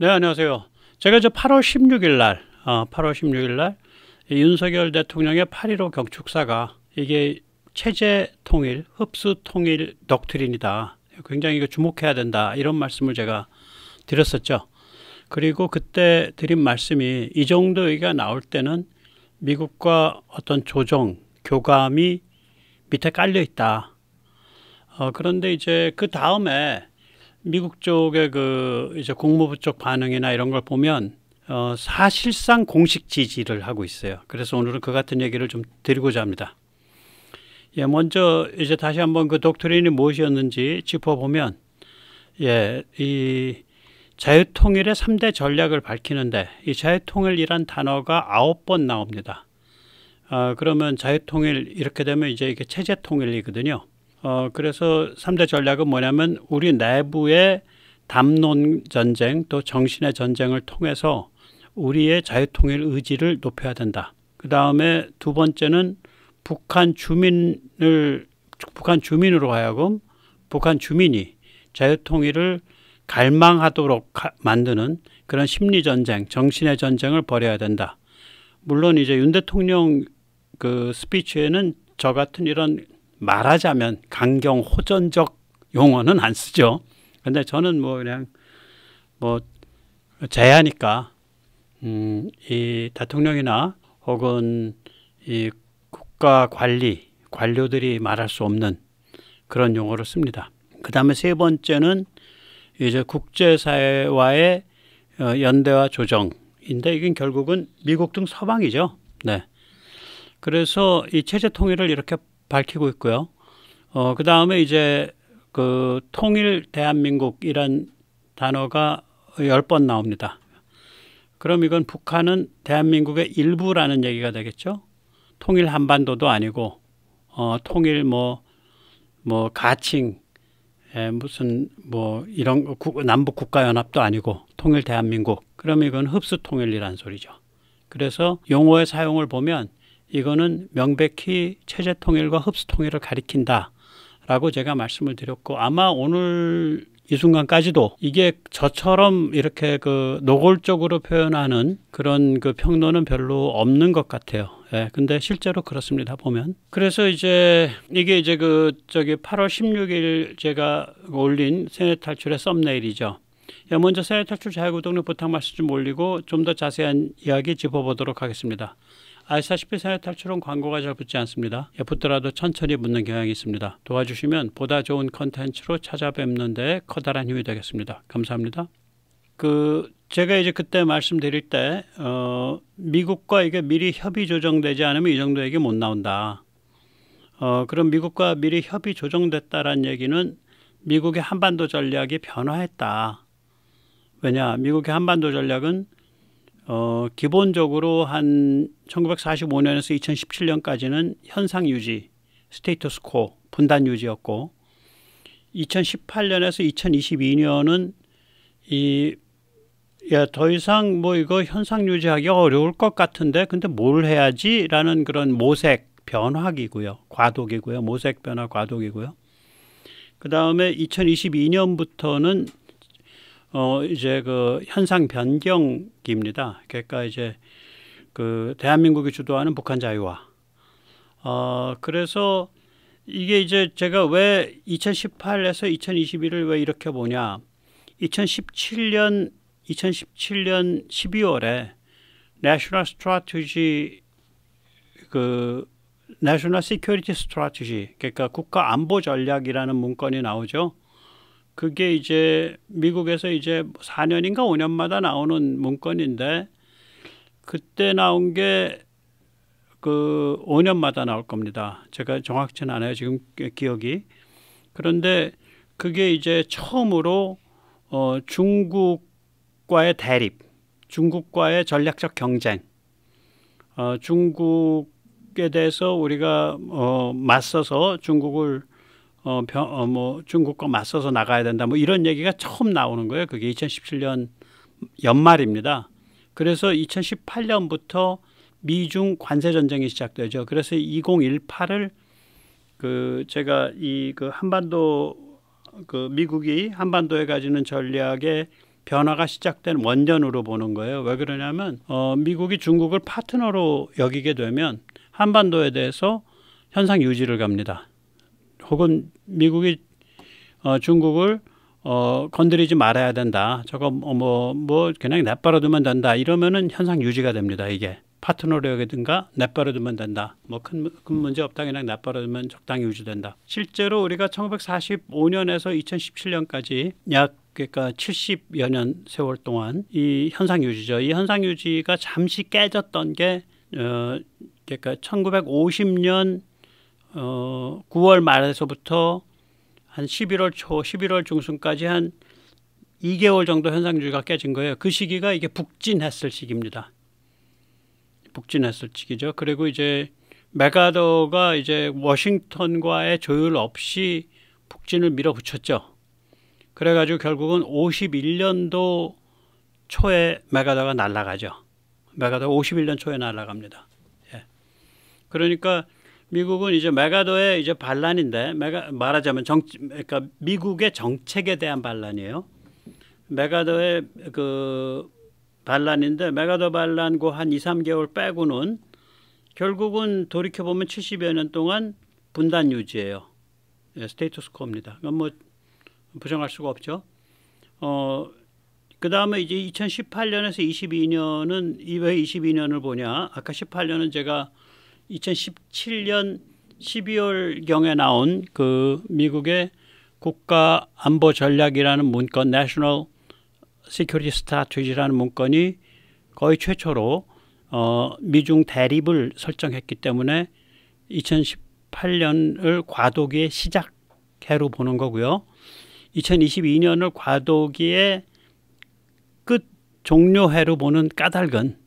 네, 안녕하세요. 제가 8월 16일 날, 8월 16일 날 윤석열 대통령의 8.15 경축사가 이게 체제 통일, 흡수 통일 독트린이다. 굉장히 이거 주목해야 된다. 이런 말씀을 제가 드렸었죠. 그리고 그때 드린 말씀이 이 정도 얘기가 나올 때는 미국과 어떤 조정, 교감이 밑에 깔려 있다. 그런데 이제 그 다음에 미국 쪽의 이제 국무부 쪽 반응이나 이런 걸 보면 사실상 공식 지지를 하고 있어요. 그래서 오늘은 그 같은 얘기를 좀 드리고자 합니다. 예, 먼저 이제 다시 한번 그 독트린이 무엇이었는지 짚어보면, 예, 이 자유통일의 3대 전략을 밝히는데 이 자유통일이란 단어가 9번 나옵니다. 그러면 자유통일 이렇게 되면 이제 이게 체제통일이거든요. 그래서 3대 전략은 뭐냐면 우리 내부의 담론 전쟁 또 정신의 전쟁을 통해서 우리의 자유통일 의지를 높여야 된다. 그 다음에 두 번째는 북한 주민으로 하여금 북한 주민이 자유통일을 갈망하도록 만드는 그런 심리전쟁, 정신의 전쟁을 벌여야 된다. 물론 이제 윤 대통령 그 스피치에는 저 같은 이런 말하자면 강경 호전적 용어는 안 쓰죠. 근데 저는 그냥 제야니까 이 대통령이나 혹은 이 국가 관료들이 말할 수 없는 그런 용어를 씁니다. 그 다음에 세 번째는 이제 국제사회와의 연대와 조정인데 이건 결국은 미국 등 서방이죠. 네. 그래서 이 체제 통일을 이렇게 밝히고 있고요. 그 다음에 이제 그 통일 대한민국이란 단어가 10번 나옵니다. 그럼 이건 북한은 대한민국의 일부라는 얘기가 되겠죠. 통일 한반도도 아니고 통일 가칭 무슨 이런 남북 국가연합도 아니고 통일 대한민국. 그럼 이건 흡수 통일이란 소리죠. 그래서 용어의 사용을 보면 이거는 명백히 체제 통일과 흡수 통일을 가리킨다라고 제가 말씀을 드렸고 아마 오늘 이 순간까지도 이게 저처럼 이렇게 노골적으로 표현하는 그런 평론은 별로 없는 것 같아요. 예, 근데 실제로 그렇습니다, 보면. 그래서 이제 이게 이제 8월 16일 제가 올린 세뇌 탈출의 썸네일이죠. 먼저 세뇌 탈출 자유구독료 부탁 말씀 좀 올리고 좀 더 자세한 이야기 짚어보도록 하겠습니다. 아시다시피 세뇌 탈출은 광고가 잘 붙지 않습니다. 붙더라도 천천히 붙는 경향이 있습니다. 도와주시면 보다 좋은 컨텐츠로 찾아뵙는 데 커다란 힘이 되겠습니다. 감사합니다. 제가 이제 그때 말씀드릴 때 미국과 이게 미리 협의 조정되지 않으면 이 정도 얘기 못 나온다. 그럼 미국과 미리 협의 조정됐다라는 얘기는 미국의 한반도 전략이 변화했다. 왜냐? 미국의 한반도 전략은 기본적으로 한 1945년에서 2017년까지는 현상 유지, 스테이터스 코, 분단 유지였고 2018년에서 2022년은 더 이상 이거 현상 유지하기 어려울 것 같은데 근데 뭘 해야지? 라는 그런 모색 변화기고요. 과도기고요. 모색 변화 과도기고요. 그 다음에 2022년부터는 이제 현상 변경기입니다. 그러니까 이제 대한민국이 주도하는 북한 자유화. 그래서 이게 이제 제가 왜 2018에서 2021을 왜 이렇게 보냐. 2017년 12월에 National Strategy National Security Strategy 그러니까 국가 안보 전략이라는 문건이 나오죠. 그게 이제 미국에서 이제 4년인가 5년마다 나오는 문건인데 그때 나온 게 5년마다 나올 겁니다. 제가 정확치는 않아요. 지금 기억이. 그런데 그게 이제 처음으로 중국과의 대립, 중국과의 전략적 경쟁, 중국에 대해서 우리가 맞서서 중국을 중국과 맞서서 나가야 된다. 이런 얘기가 처음 나오는 거예요. 그게 2017년 연말입니다. 그래서 2018년부터 미중 관세 전쟁이 시작되죠. 그래서 2018을 제가 한반도 미국이 한반도에 가지는 전략의 변화가 시작된 원전으로 보는 거예요. 왜 그러냐면 미국이 중국을 파트너로 여기게 되면 한반도에 대해서 현상 유지를 갑니다. 혹은 미국이 중국을 건드리지 말아야 된다. 저거 뭐 그냥 내버려두면 된다. 이러면은 현상 유지가 됩니다. 이게 파트너로 여기든가 내버려두면 된다. 뭐 큰 문제 없다. 그냥 내버려두면 적당히 유지된다. 실제로 우리가 1945년에서 2017년까지 약 그러니까 70여 년 세월 동안 이 현상 유지죠. 이 현상 유지가 잠시 깨졌던 게 그러니까 1950년 9월 말에서부터 한 11월 초, 11월 중순까지 한 2개월 정도 현상 유지가 깨진 거예요. 그 시기가 이게 북진했을 시기입니다. 북진했을 시기죠. 그리고 이제 맥아더가 이제 워싱턴과의 조율 없이 북진을 밀어붙였죠. 그래가지고 결국은 51년도 초에 맥아더가 날아가죠. 맥아더 51년 초에 날아갑니다. 예. 그러니까 미국은 이제 맥아더의 이제 반란인데, 말하자면 그러니까 미국의 정책에 대한 반란이에요. 맥아더의 그 반란인데, 맥아더 반란고 한 2, 3개월 빼고는 결국은 돌이켜보면 70여 년 동안 분단 유지예요. 예, 스테이터스코입니다. 그건 뭐 부정할 수가 없죠. 그 다음에 이제 2018년에서 22년은 왜 22년을 보냐? 아까 18년은 제가 2017년 12월경에 나온 그 미국의 국가 안보 전략이라는 문건, National Security Strategy라는 문건이 거의 최초로 미중 대립을 설정했기 때문에 2018년을 과도기의 시작해로 보는 거고요. 2022년을 과도기의 끝 종료해로 보는 까닭은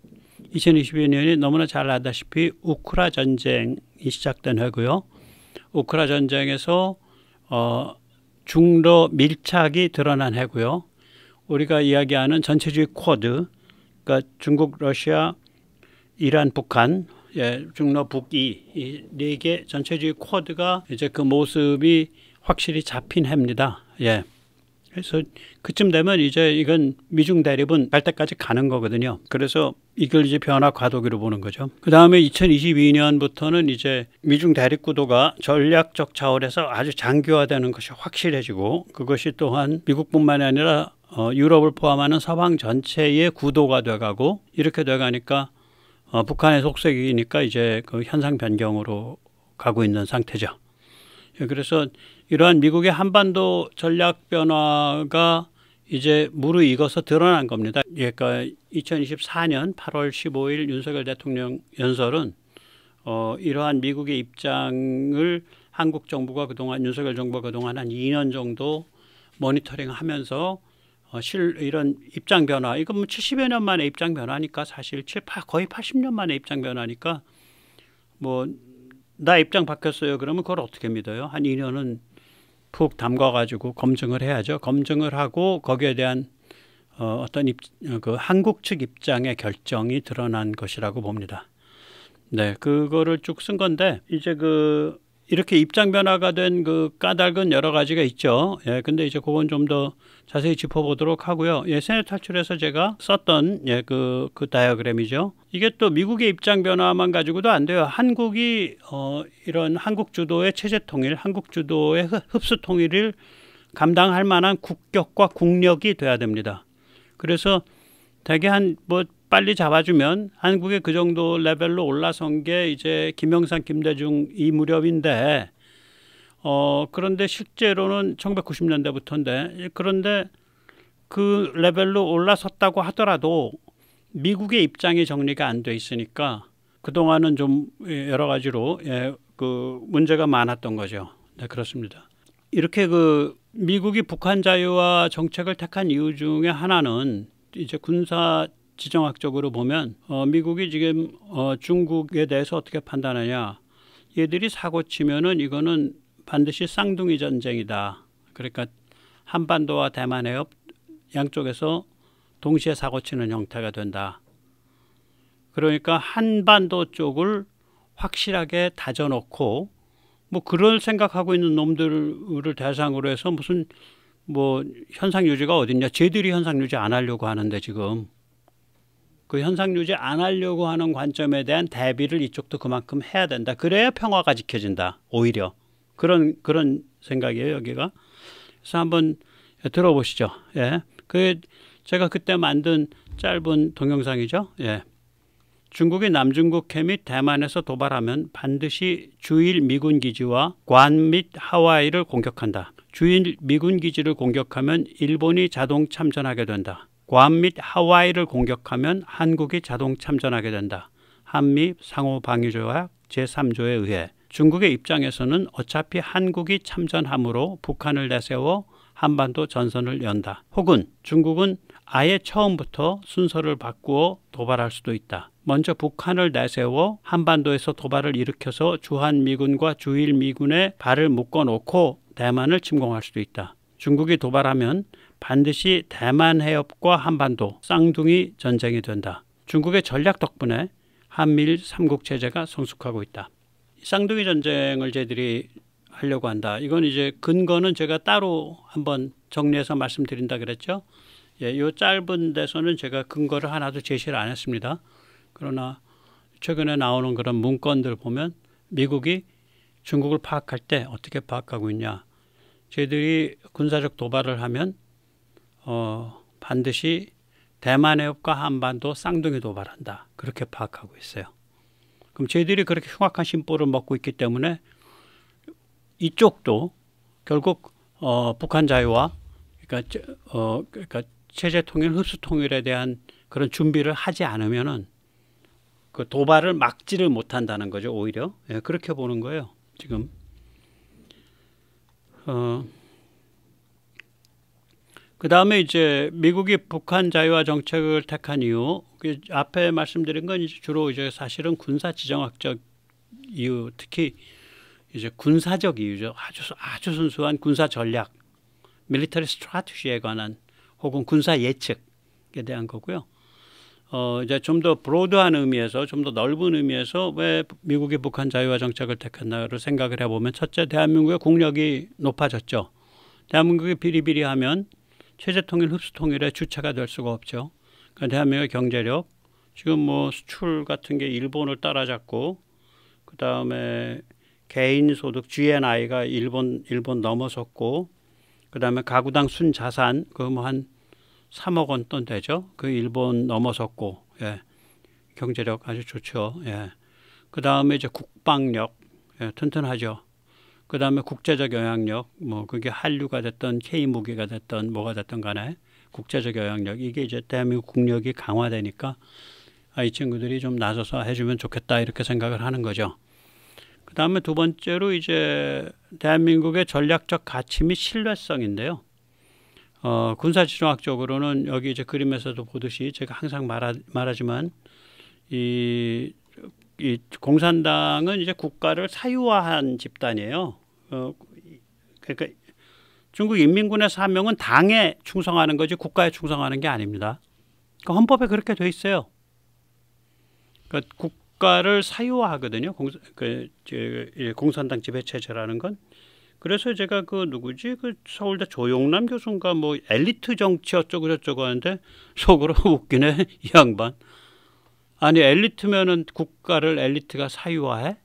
2022년이 너무나 잘 알다시피 우크라 전쟁이 시작된 해고요. 우크라 전쟁에서 중러 밀착이 드러난 해고요. 우리가 이야기하는 전체주의 쿼드, 그러니까 중국, 러시아, 이란, 북한, 예, 중러 북이 이 네 개 전체주의 쿼드가 이제 그 모습이 확실히 잡힌 해입니다. 예. 그래서 그쯤 되면 이제 이건 미중 대립은 갈 때까지 가는 거거든요. 그래서 이걸 이제 변화 과도기로 보는 거죠. 그 다음에 2022년부터는 이제 미중 대립 구도가 전략적 차원에서 아주 장기화되는 것이 확실해지고, 그것이 또한 미국뿐만이 아니라 유럽을 포함하는 서방 전체의 구도가 돼가고, 이렇게 돼가니까 북한의 속색이니까 이제 그 현상 변경으로 가고 있는 상태죠. 그래서 이러한 미국의 한반도 전략 변화가 이제 무르익어서 드러난 겁니다. 그러니까 2024년 8월 15일 윤석열 대통령 연설은 이러한 미국의 입장을 한국 정부가 그동안, 윤석열 정부가 그동안 한 2년 정도 모니터링하면서 이런 입장 변화, 이건 뭐 70여 년 만에 입장 변화니까, 사실 거의 80년 만에 입장 변화니까 뭐 나 입장 바뀌었어요 그러면 그걸 어떻게 믿어요? 한 2년은 푹 담가가지고 검증을 해야죠. 검증을 하고 거기에 대한 어떤 그 한국 측 입장의 결정이 드러난 것이라고 봅니다. 네, 그거를 쭉 쓴 건데, 이제 이렇게 입장 변화가 된 그 까닭은 여러 가지가 있죠. 예, 근데 이제 그건 좀 더 자세히 짚어보도록 하고요. 예, 세뇌 탈출에서 제가 썼던 그 다이어그램이죠. 이게 또 미국의 입장 변화만 가지고도 안 돼요. 한국이 이런 한국 주도의 체제 통일, 한국 주도의 흡수 통일을 감당할 만한 국격과 국력이 돼야 됩니다. 그래서 대개 빨리 잡아주면 한국의 그 정도 레벨로 올라선 게 이제 김영삼, 김대중 이 무렵인데, 그런데 실제로는 1990년대부터인데, 그런데 그 레벨로 올라섰다고 하더라도 미국의 입장이 정리가 안 돼 있으니까 그동안은 좀 여러 가지로 그 문제가 많았던 거죠. 네, 그렇습니다. 이렇게 미국이 북한 자유화 정책을 택한 이유 중에 하나는 이제 군사 지정학적으로 보면 미국이 지금 중국에 대해서 어떻게 판단하냐, 얘들이 사고 치면은 이거는 반드시 쌍둥이 전쟁이다. 그러니까 한반도와 대만 해협 양쪽에서 동시에 사고 치는 형태가 된다. 그러니까 한반도 쪽을 확실하게 다져놓고, 뭐 그럴 생각하고 있는 놈들을 대상으로 해서 무슨 뭐 현상 유지가 어딨냐? 쟤들이 현상 유지 안 하려고 하는데 지금 그 현상 유지 안 하려고 하는 관점에 대한 대비를 이쪽도 그만큼 해야 된다. 그래야 평화가 지켜진다. 오히려 그런 생각이에요, 여기가. 그래서 한번 들어보시죠. 예, 그 제가 그때 만든 짧은 동영상이죠. 예. 중국이 남중국 해 및 대만에서 도발하면 반드시 주일 미군 기지와 괌 및 하와이를 공격한다. 주일 미군 기지를 공격하면 일본이 자동 참전하게 된다. 괌 및 하와이를 공격하면 한국이 자동 참전하게 된다. 한미 상호방위조약 제3조에 의해 중국의 입장에서는 어차피 한국이 참전함으로 북한을 내세워 한반도 전선을 연다. 혹은 중국은 아예 처음부터 순서를 바꾸어 도발할 수도 있다. 먼저 북한을 내세워 한반도에서 도발을 일으켜서 주한미군과 주일미군의 발을 묶어놓고 대만을 침공할 수도 있다. 중국이 도발하면 반드시 대만 해협과 한반도 쌍둥이 전쟁이 된다. 중국의 전략 덕분에 한미일 삼국체제가 성숙하고 있다. 쌍둥이 전쟁을 쟤들이 하려고 한다. 이건 이제 근거는 제가 따로 한번 정리해서 말씀드린다 그랬죠. 예, 이 짧은 데서는 제가 근거를 하나도 제시를 안 했습니다. 그러나 최근에 나오는 그런 문건들 보면 미국이 중국을 파악할 때 어떻게 파악하고 있냐. 저희들이 군사적 도발을 하면 반드시 대만 해협과 한반도 쌍둥이 도발한다. 그렇게 파악하고 있어요. 그럼 저희들이 그렇게 흉악한 심보를 먹고 있기 때문에 이쪽도 결국 북한 자유화 그러니까 체제 통일, 흡수 통일에 대한 그런 준비를 하지 않으면은 그 도발을 막지를 못한다는 거죠. 오히려 예, 그렇게 보는 거예요. 지금 그 다음에 이제 미국이 북한 자유화 정책을 택한 이유, 그 앞에 말씀드린 건 이제 주로 이제 사실은 군사 지정학적 이유, 특히 이제 군사적 이유죠. 아주 순수한 군사 전략, 밀리터리 스트래티지에 관한 혹은 군사 예측에 대한 거고요. 이제 좀 더 브로드한 의미에서, 좀 더 넓은 의미에서 왜 미국이 북한 자유화 정책을 택했나를 생각을 해보면, 첫째, 대한민국의 국력이 높아졌죠. 대한민국이 비리비리하면 체제 통일, 흡수 통일의 주체가 될 수가 없죠. 그러니까 대한민국의 경제력, 지금 뭐 수출 같은 게 일본을 따라잡고, 그 다음에 개인 소득 GNI가 일본 넘어섰고, 그 다음에 가구당 순자산 그 뭐 한 3억 원 돈 되죠. 그 일본 넘어섰고, 예. 경제력 아주 좋죠. 예. 그 다음에 이제 국방력, 예, 튼튼하죠. 그 다음에 국제적 영향력, 뭐 그게 한류가 됐던 K 무기가 됐던 뭐가 됐던 간에 국제적 영향력, 이게 이제 대한민국 국력이 강화되니까 이 친구들이 좀 나서서 해주면 좋겠다 이렇게 생각을 하는 거죠. 그 다음에 두 번째로 이제 대한민국의 전략적 가치 및 신뢰성인데요. 군사지정학적으로는 여기 이제 그림에서도 보듯이 제가 항상 말하지만 이 공산당은 이제 국가를 사유화한 집단이에요. 그러니까 중국 인민군의 사명은 당에 충성하는 거지 국가에 충성하는 게 아닙니다. 그러니까 헌법에 그렇게 돼 있어요. 그러니까 국가를 사유화하거든요. 공산당 지배체제라는 건. 그래서 제가 그 서울대 조용남 교수인가 뭐 엘리트 정치 어쩌고 저쩌고 하는데 속으로 웃기네 이 양반. 아니 엘리트면은 국가를 엘리트가 사유화해?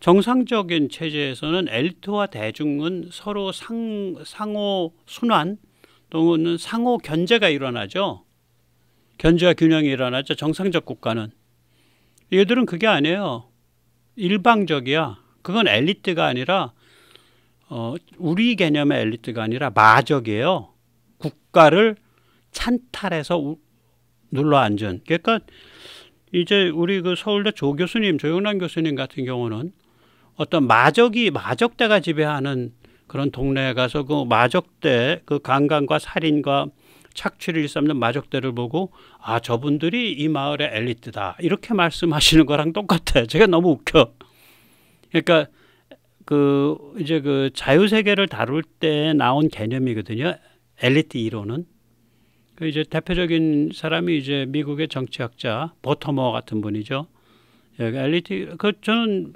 정상적인 체제에서는 엘리트와 대중은 서로 상호 순환 또는 상호 견제가 일어나죠. 견제와 균형이 일어나죠. 정상적 국가는. 얘들은 그게 아니에요. 일방적이야. 그건 엘리트가 아니라 우리 개념의 엘리트가 아니라 마적이에요. 국가를 찬탈해서 눌러앉은. 그러니까 이제 우리 그 서울대 조 교수님, 조영남 교수님 같은 경우는 어떤 마적대가 지배하는 그런 동네에 가서 그 마적대, 그 강간과 살인과 착취를 일삼는 마적대를 보고 저분들이 이 마을의 엘리트다 이렇게 말씀하시는 거랑 똑같아요. 제가 너무 웃겨. 그러니까 이제 그 자유세계를 다룰 때 나온 개념이거든요. 엘리트 이론은. 이제 대표적인 사람이 이제 미국의 정치학자 버터머 같은 분이죠. 엘리트, 저는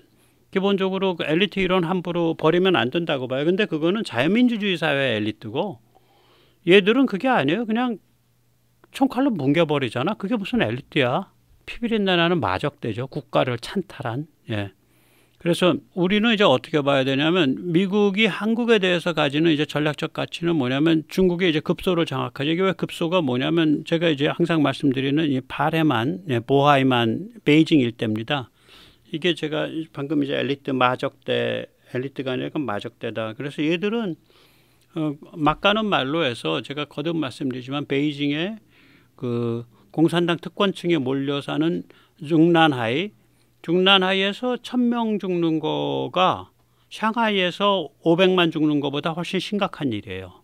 기본적으로 그 엘리트 이론 함부로 버리면 안 된다고 봐요. 근데 그거는 자유민주주의 사회의 엘리트고 얘들은 그게 아니에요. 그냥 총칼로 뭉개버리잖아. 그게 무슨 엘리트야. 피비린내 나는 마적대죠. 국가를 찬탈한. 예. 그래서 우리는 이제 어떻게 봐야 되냐면 미국이 한국에 대해서 가지는 이제 전략적 가치는 뭐냐면 중국이 이제 급소를 장악하죠. 이게 왜 급소가 뭐냐면 제가 이제 항상 말씀드리는 이 바레만, 보하이만, 베이징 일대입니다. 이게 제가 방금 이제 엘리트 마적대, 엘리트가 아니라 마적대다. 그래서 얘들은 막 가는 말로 해서 제가 거듭 말씀드리지만 베이징에 그 공산당 특권층에 몰려 사는 중난하이에서 1000명 죽는 거가 샹하이에서 500만 죽는 거보다 훨씬 심각한 일이에요.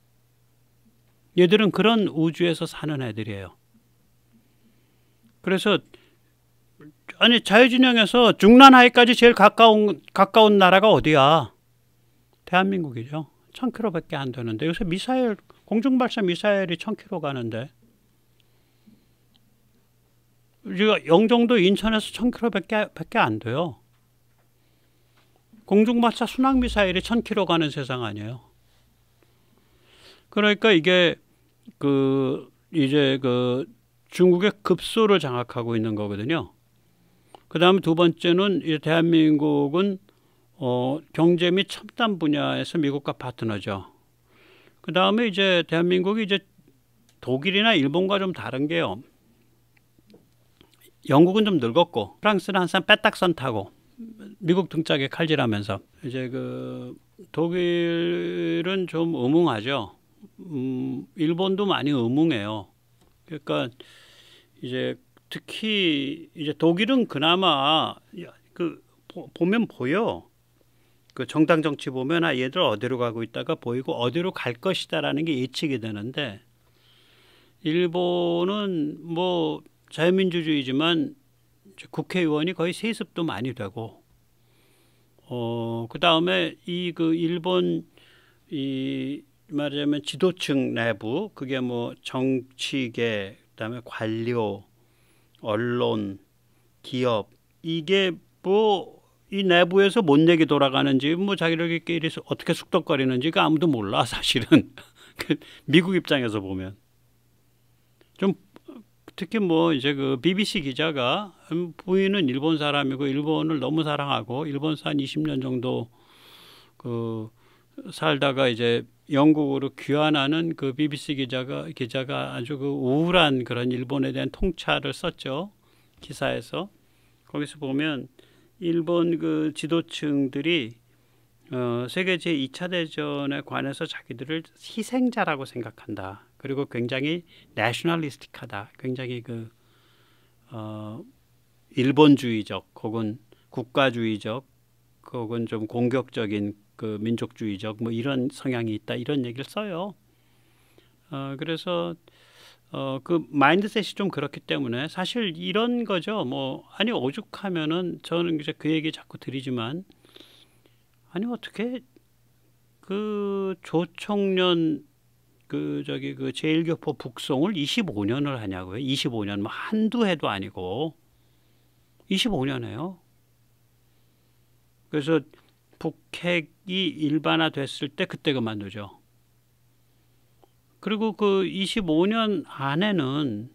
얘들은 그런 우주에서 사는 애들이에요. 그래서 아니 자유진영에서 중난하이까지 제일 가까운 나라가 어디야? 대한민국이죠. 1000km밖에 안 되는데 요새 미사일 공중발사 미사일이 1000km 가는데 우리가 영종도 인천에서 1000km밖에 안 돼요. 공중발사 순항미사일이 1000km 가는 세상 아니에요. 그러니까 이게 이제 중국의 급소를 장악하고 있는 거거든요. 그 다음에 두 번째는 이 대한민국은 경제 및 첨단 분야에서 미국과 파트너죠. 그 다음에 이제 대한민국이 이제 독일이나 일본과 좀 다른 게요. 영국은 좀 늙었고 프랑스는 항상 빼딱선 타고 미국 등짝에 칼질하면서 이제 독일은 좀 음흉하죠. 일본도 많이 음흉해요. 그러니까 이제 특히 이제 독일은 그나마 보면 보여. 그 정당 정치 보면 얘들 어디로 가고 있다가 보이고 어디로 갈 것이다라는 게 예측이 되는데 일본은 뭐 자유민주주의지만 국회의원이 거의 세습도 많이 되고 그 다음에 일본 말하자면 지도층 내부 그게 뭐 정치계 그다음에 관료 언론 기업 이게 뭐 이 내부에서 뭔 얘기 돌아가는지 뭐 자기들끼리 어떻게 숙덕거리는지가 아무도 몰라 사실은. 미국 입장에서 보면 좀 특히 뭐 이제 BBC 기자가 부인은 일본 사람이고 일본을 너무 사랑하고 일본에서 한 20년 정도 살다가 이제 영국으로 귀환하는 BBC 기자가 아주 우울한 그런 일본에 대한 통찰을 썼죠. 기사에서. 거기서 보면 일본 지도층들이 세계 제2차 대전에 관해서 자기들을 희생자라고 생각한다. 그리고 굉장히 내셔널리스틱하다. 굉장히 일본주의적 혹은 국가주의적 혹은 좀 공격적인 민족주의적 뭐 이런 성향이 있다. 이런 얘기를 써요. 그래서 마인드셋이 좀 그렇기 때문에 사실 이런 거죠. 아니 오죽하면은 저는 이제 그 얘기 자꾸 드리지만 아니 어떻게 조총련 제1교포 북송을 25년을 하냐고요. 25년 뭐 한두 해도 아니고 25년 해요. 그래서 북핵이 일반화됐을 때 그때 그만두죠. 그리고 25년 안에는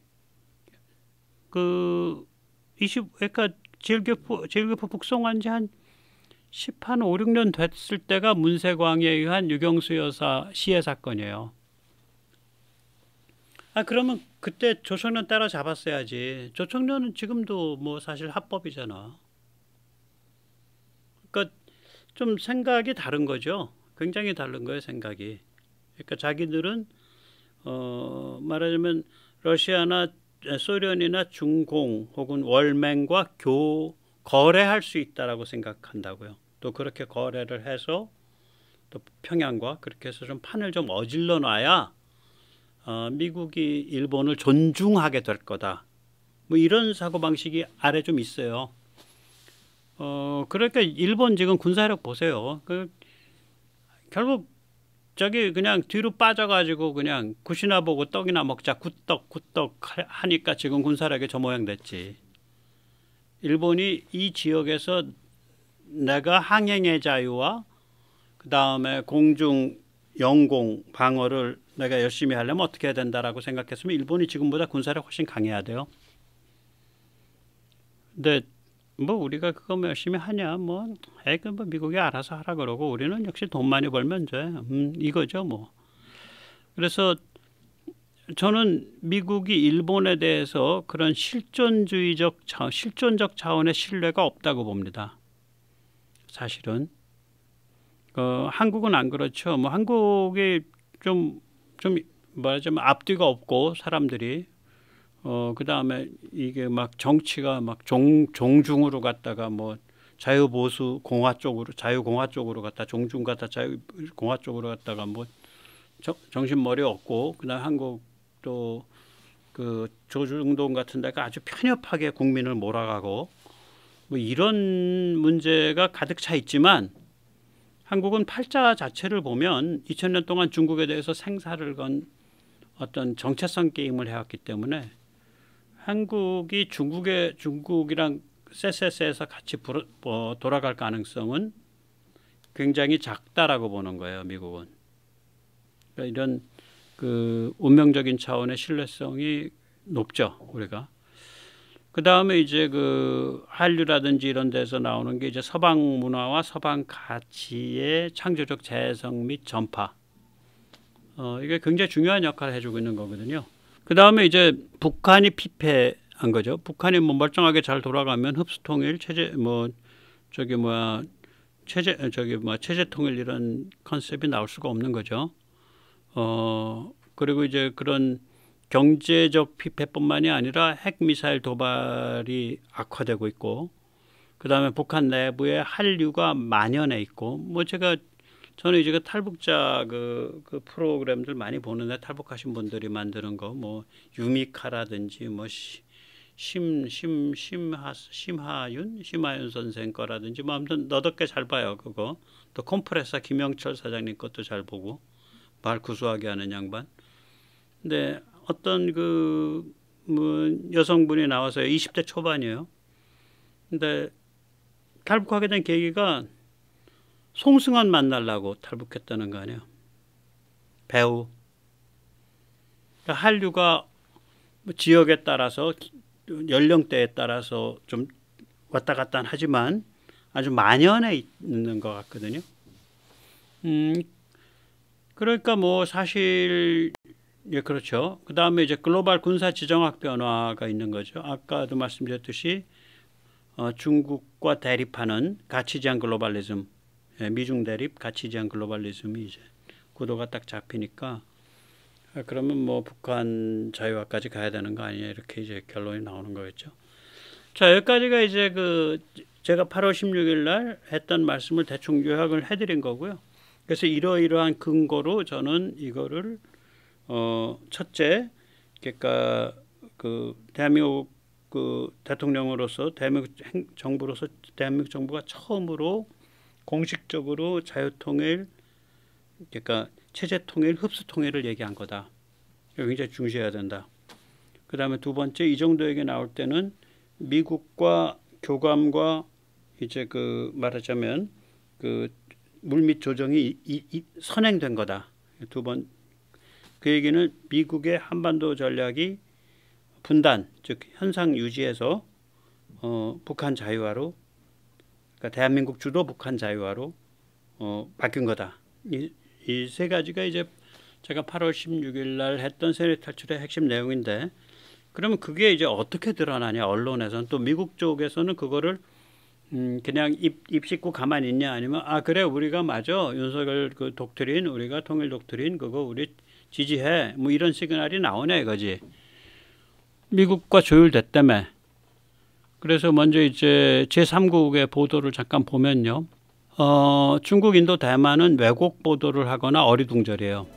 그러니까 제일교포 북송한 지 한 5, 6년 됐을 때가 문세광에 의한 유경수 여사 시해 사건이에요. 그러면 그때 조총련 따라잡았어야지. 조총련은 지금도 뭐 사실 합법이잖아. 그러니까 좀 생각이 다른 거죠. 굉장히 다른 거예요, 생각이. 그러니까 자기들은 말하자면 러시아나 소련이나 중공 혹은 월맹과 거래할 수 있다라고 생각한다고요. 또 그렇게 거래를 해서 또 평양과 그렇게 해서 좀 판을 좀 어질러 놔야 미국이 일본을 존중하게 될 거다. 뭐 이런 사고방식이 아래 좀 있어요. 그러니까 일본 지금 군사력 보세요. 결국 그냥 뒤로 빠져가지고 그냥 굿이나 보고 떡이나 먹자 굿떡 하니까 지금 군사력이 저 모양 됐지. 일본이 이 지역에서 내가 항행의 자유와 그 다음에 공중 영공 방어를 내가 열심히 하려면 어떻게 해야 된다라고 생각했으면 일본이 지금보다 군사력 훨씬 강해야 돼요. 근데 뭐 우리가 그거 뭐 열심히 하냐, 뭐 미국이 알아서 하라 그러고 우리는 역시 돈 많이 벌면 돼. 이거죠 뭐. 그래서 저는 미국이 일본에 대해서 그런 실존적 차원의 신뢰가 없다고 봅니다. 사실은 한국은 안 그렇죠. 뭐 한국이 좀 말하자면 앞뒤가 없고 사람들이 그 다음에 이게 막 정치가 막 종중으로 갔다가 뭐 자유보수 공화 쪽으로 자유공화 쪽으로 갔다 종중 갔다 자유공화 쪽으로 갔다가 뭐 정신머리 없고 그다음 한국도 그 조중동 같은 데가 아주 편협하게 국민을 몰아가고 뭐 이런 문제가 가득 차 있지만 한국은 팔자 자체를 보면 2000년 동안 중국에 대해서 생사를 건 어떤 정체성 게임을 해왔기 때문에 한국이 중국이랑 쎄쎄쎄해서 같이 돌아갈 가능성은 굉장히 작다라고 보는 거예요, 미국은. 그러니까 이런 그 운명적인 차원의 신뢰성이 높죠, 우리가. 그 다음에 이제 그 한류라든지 이런 데서 나오는 게 이제 서방 문화와 서방 가치의 창조적 재해석 및 전파. 이게 굉장히 중요한 역할을 해주고 있는 거거든요. 그 다음에 이제 북한이 피폐한 거죠. 북한이 뭐 멀쩡하게 잘 돌아가면 흡수통일 체제 체제 통일 이런 컨셉이 나올 수가 없는 거죠. 그리고 이제 그런 경제적 피폐뿐만이 아니라 핵미사일 도발이 악화되고 있고, 그 다음에 북한 내부에 한류가 만연해 있고, 뭐 저는 이제 그 탈북자 그 프로그램들 많이 보는데 탈북하신 분들이 만드는 거, 뭐 유미카라든지 뭐 심하윤 선생 거라든지 뭐 아무튼 너덕게 잘 봐요 그거. 또 컴프레사 김영철 사장님 것도 잘 보고 말 구수하게 하는 양반. 근데 어떤 뭐 여성분이 나와서 20대 초반이에요. 근데 탈북하게 된 계기가 송승헌 만나려고 탈북했다는 거 아니에요. 배우. 그러니까 한류가 지역에 따라서 연령대에 따라서 좀 왔다 갔다 하지만 아주 만연해 있는 것 같거든요. 그러니까 뭐 사실 예, 그렇죠. 그 다음에 이제 글로벌 군사 지정학 변화가 있는 거죠. 아까도 말씀드렸듯이 중국과 대립하는 가치 제한 글로벌리즘, 미중 대립 가치 제한 글로벌리즘이 이제 구도가 딱 잡히니까 그러면 뭐 북한 자유화까지 가야 되는 거 아니냐 이렇게 이제 결론이 나오는 거겠죠. 자, 여기까지가 이제 제가 8월 16일 날 했던 말씀을 대충 요약을 해드린 거고요. 그래서 이러이러한 근거로 저는 이거를 첫째, 그러니까 대한민국 대통령으로서 대한민국 정부로서 대한민국 정부가 처음으로 공식적으로 자유통일, 그러니까 체제통일, 흡수통일을 얘기한 거다. 굉장히 중시해야 된다. 그 다음에 두 번째, 이 정도 얘기 나올 때는 미국과 교감과 이제 말하자면 물밑 조정이 선행된 거다. 두 번. 그 얘기는 미국의 한반도 전략이 분단, 즉 현상 유지에서 북한 자유화로, 그러니까 대한민국 주도 북한 자유화로 바뀐 거다. 이 세 가지가 이제 제가 8월 16일 날 했던 세뇌 탈출의 핵심 내용인데, 그러면 그게 이제 어떻게 드러나냐, 언론에서는. 또 미국 쪽에서는 그거를 그냥 입 씻고 가만히 있냐, 아니면 그래 우리가 맞아, 윤석열 독트린, 우리가 통일 독트린 그거 우리 지지해, 뭐 이런 시그널이 나오냐 이거지. 미국과 조율됐다며. 그래서 먼저 이제 제3국의 보도를 잠깐 보면요. 중국, 인도, 대만은 왜곡 보도를 하거나 어리둥절이에요.